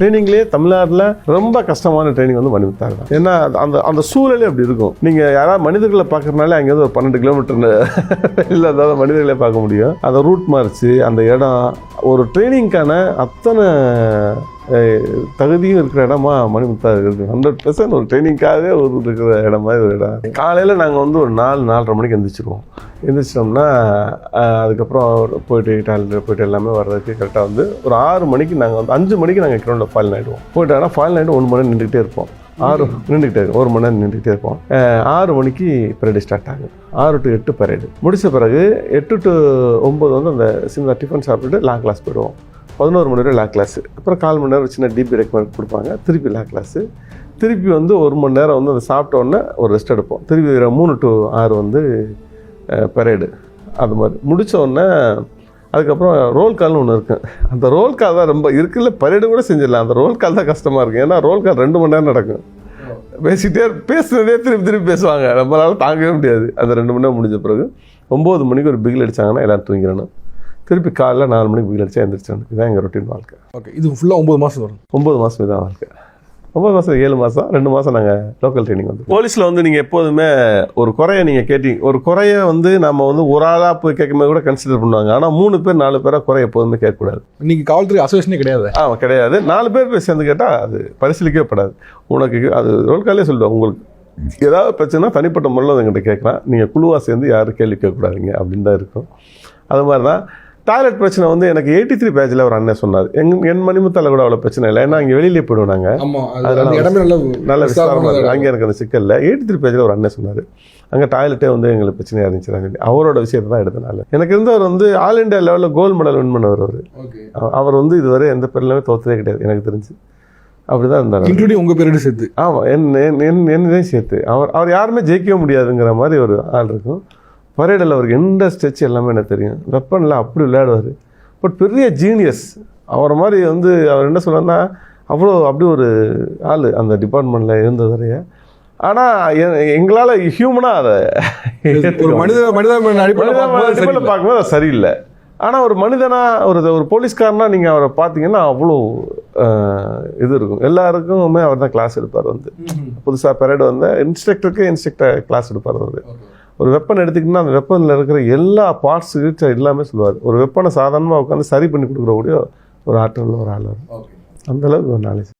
ட்ரைனிங்லேயே தமிழ்நாட்டில் ரொம்ப கஷ்டமான ட்ரைனிங் வந்து மணிமுத்தாறு தான். ஏன்னா அந்த சூழலே அப்படி இருக்கும். நீங்கள் யாராவது மனிதர்களை பார்க்குறதுனால அங்கேருந்து ஒரு 12 கிலோமீட்டர் இல்லை அதாவது மனிதர்களே பார்க்க முடியும். அந்த ரூட் மாறிச்சு, அந்த இடம் ஒரு ட்ரைனிங்க்கான அத்தனை தகுதியும் இருக்கிற இடமா மணிமுத்தாறு இருக்குது. 100% ஒரு ட்ரைனிங்காகவே ஒரு இருக்கிற இடம் மாதிரி ஒரு இடம். காலையில் நாங்கள் வந்து ஒரு 4-4:30 மணிக்கு எந்திரிச்சிட்டோம்னா அதுக்கப்புறம் போயிட்டு டாய்லெட் போயிட்டு எல்லாமே வர்றதுக்கு கரெக்டாக வந்து ஒரு 6 மணிக்கு நாங்கள் வந்து 5 மணிக்கு நாங்கள் கிரௌண்டில் ஃபால் ஆகிடுவோம். போயிட்டாங்கன்னா ஃபால் ஆகிட்டு 1 மணி நேரம் நின்றுக்கிட்டே இருப்போம். 1 மணி நேரம் நின்றுக்கிட்டே இருப்போம். 6 மணிக்கு பரேடு ஸ்டார்ட் ஆகும். 6 to 8 பரேடு முடித்த பிறகு 8 to 9 வந்து அந்த சின்ன டிஃபன் சாப்பிட்டுட்டு லா கிளாஸ் போயிடுவோம். 11 மணி நேரம் லா கிளாஸு, அப்புறம் 1/4 மணி நேரம் சின்ன டிபி ரெக்கமெண்ட் கொடுப்பாங்க. திருப்பி லா கிளாஸு, திருப்பி வந்து 1 மணி நேரம் வந்து அதை சாப்பிட்டோன்னே ஒரு ரெஸ்ட் எடுப்போம். திருப்பி 3 to 6 வந்து பரேடு. அது மாதிரி முடித்தோடனே அதுக்கப்புறம் ரோல் கால்னு ஒன்று இருக்குது. அந்த ரோல் கால் தான் ரொம்ப இருக்குல்ல, பரேடு கூட செஞ்சிடலாம். அந்த ரோல் கால் தான் கஷ்டமாக இருக்கும். ஏன்னா ரோல் கால் 2 மணி நேரம் நடக்கும். பேசுனதே திருப்பி பேசுவாங்க, நம்மளால தாங்கவே முடியாது. அந்த 2 மணி நேரம் முடிஞ்ச பிறகு 9 மணிக்கு ஒரு பிகில் அடித்தாங்கன்னா எல்லோரும் தூங்கிடணும். திருப்பி காலைல 4 மணிக்கு பிகில் அடித்தா எழுந்திரிச்சோம். இதுதான் எங்கள் ரொட்டீன் வாழ்க்கை. ஓகே, இது ஃபுல்லாக 9 மாதம் வரும். 9 மாதம் இதான் வாழ்க்கை. 9 மாதம் 7 மாதம் 2 மாதம் நாங்கள் லோக்கல் ட்ரைனிங் வந்து. போலீஸில் வந்து நீங்கள் எப்போதுமே ஒரு குறையை நீங்கள் கேட்டீங்க, ஒரு குறையை வந்து நம்ம வந்து ஒரு ஆளாக போய் கேட்கும்போது கூட கன்சிடர் பண்ணுவாங்க. ஆனால் 3 பேர் 4 பேராக குறை எப்போதுமே கேட்கக்கூடாது. இன்றைக்கி காவல்துறை அசோசியேஷனே கிடையாது. கிடையாது. 4 பேர் போய் சேர்ந்து கேட்டால் அது பரிசீலிக்கவே படாது. உனக்கு அது ரோல் காலே சொல்லுவாங்க, உங்களுக்கு ஏதாவது பிரச்சனை தனிப்பட்ட முறையில் எங்கிட்ட கேட்கலாம், நீங்கள் குழுவாக சேர்ந்து யாரும் கேள்வி கேட்கக்கூடாதுங்க அப்படின்னு தான் இருக்கும். அது மாதிரி தான் டாய்லெட் பிரச்சனை வந்து எனக்கு 83 பேஜில் ஒரு அண்ணன் சொன்னார். என் மணிமுத்தால கூட அவ்வளோ பிரச்சனை இல்லை, ஏன்னா அங்கே வெளியிலே போயிடுவோம் நாங்கள். நல்ல விசாரமாக இருக்குது, அங்கே எனக்கு அந்த சிக்கல் இல்லை. 83 பேஜில் ஒரு அண்ணன் சொன்னார், அங்கே டாய்லெட்டே வந்து எங்களுக்கு பிரச்சனையாக இருந்துச்சுன்னு சொல்லி அவரோட விஷயத்தை தான் எடுத்தனால. எனக்கு இருந்தவர் வந்து ஆல் இண்டியா லெவலில் கோல்டு மெடல் வின் பண்ணவர். அவர் வந்து இதுவரை எந்த பேர்லையுமே தோற்றதே கிடையாது எனக்கு தெரிஞ்சு. அப்படி தான் இருந்தார், இன்க்ளூடிங் உங்கள் பேரோடு சேர்த்து. ஆமாம், என்னதையும் சேர்த்து. அவர் யாருமே ஜெயிக்கவே முடியாதுங்கிற மாதிரி ஒரு ஆள் இருக்கும். பரேடில் அவருக்கு எந்த ஸ்டெச் எல்லாமே எனக்கு தெரியும். வெப்பனில் அப்படி விளையாடுவார். பட் பெரிய ஜீனியஸ். அவரை மாதிரி வந்து அவர் என்ன சொன்னார்னா அப்படி ஒரு ஆள் அந்த டிபார்ட்மெண்ட்டில் இருந்தது வரைய. ஆனால் எங்களால் ஹியூமனாக அதை ஒரு மனிதன் அடிப்படையில் பார்க்கும்போது அது சரியில்லை. ஆனால் ஒரு மனிதனாக ஒரு போலீஸ்காரனா நீங்கள் அவரை பார்த்தீங்கன்னா அவ்வளோ இது இருக்கும். எல்லாருக்குமே அவர் தான் கிளாஸ் எடுப்பார். வந்து புதுசாக பரேடு வந்து இன்ஸ்ட்ரக்டர் கிளாஸ் எடுப்பார். அவர் ஒரு வெப்பன் எடுத்துக்கிட்டோன்னா அந்த வெப்பனில் இருக்கிற எல்லா பார்ட்ஸு எல்லாமே சொல்லுவார். ஒரு வெப்பனை சாதாரணமாக உட்காந்து சரி பண்ணி கொடுக்குறக்கூடிய ஒரு ஆற்றல் ஒரு ஆள். அந்தளவுக்கு ஒரு நாலேஜ்.